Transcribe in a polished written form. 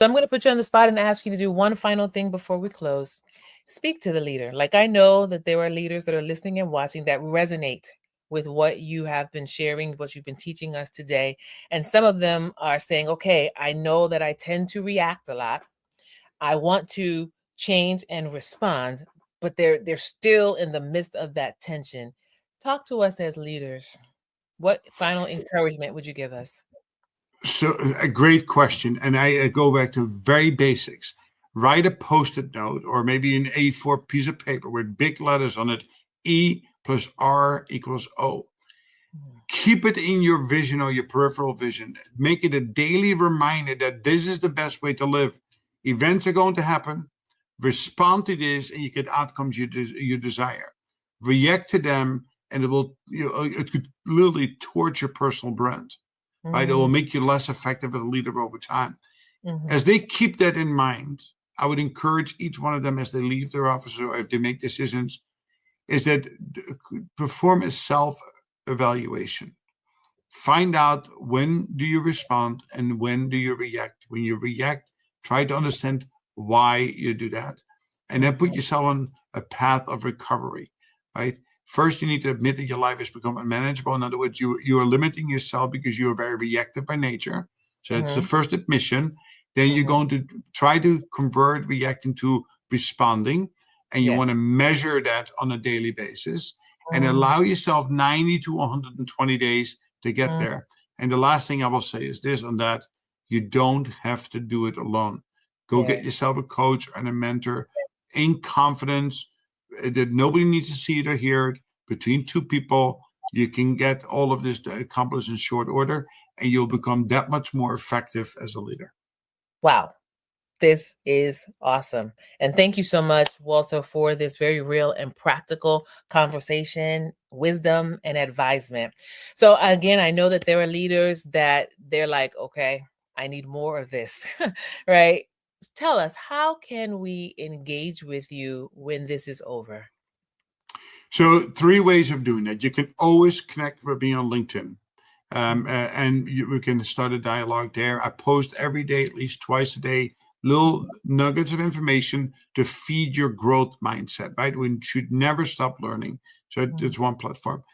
So I'm going to put you on the spot and ask you to do one final thing before we close. Speak to the leader. Like, I know that there are leaders that are listening and watching that resonate with what you have been sharing, what you've been teaching us today. And some of them are saying, okay, I know that I tend to react a lot. I want to change and respond, but they're still in the midst of that tension. Talk to us as leaders. What final encouragement would you give us? So a great question. And I go back to very basics. Write a post-it note or maybe an A4 piece of paper with big letters on it. E plus R equals O. Keep it in your vision or your peripheral vision. Make it a daily reminder that this is the best way to live. Events are going to happen. Respond to this, and you get outcomes you desire. React to them, and it could literally torch your personal brand. Right? It will make you less effective as a leader over time. As they keep that in mind, I would encourage each one of them as they leave their office or if they make decisions, is that perform a self-evaluation. Find out when do you respond and when do you react. When you react, try to understand why you do that. And then put yourself on a path of recovery, right? First, you need to admit that your life has become unmanageable. In other words, you are limiting yourself because you are very reactive by nature. So it's the first admission. Then you're going to try to convert reacting to responding. And you want to measure that on a daily basis and allow yourself 90 to 120 days to get there. And the last thing I will say is this on that. You don't have to do it alone. Go get yourself a coach and a mentor in confidence that nobody needs to see it or hear it. Between two people, you can get all of this accomplished in short order, and you'll become that much more effective as a leader. Wow. This is awesome. And thank you so much, Walter, for this very real and practical conversation, wisdom, and advisement. So again, I know that there are leaders that they're like, okay, I need more of this, right? Tell us, how can we engage with you when this is over? So 3 ways of doing that. You can always connect with me on LinkedIn. And we can start a dialogue there. I post every day, at least twice a day, little nuggets of information to feed your growth mindset, right? We should never stop learning. So it's one platform.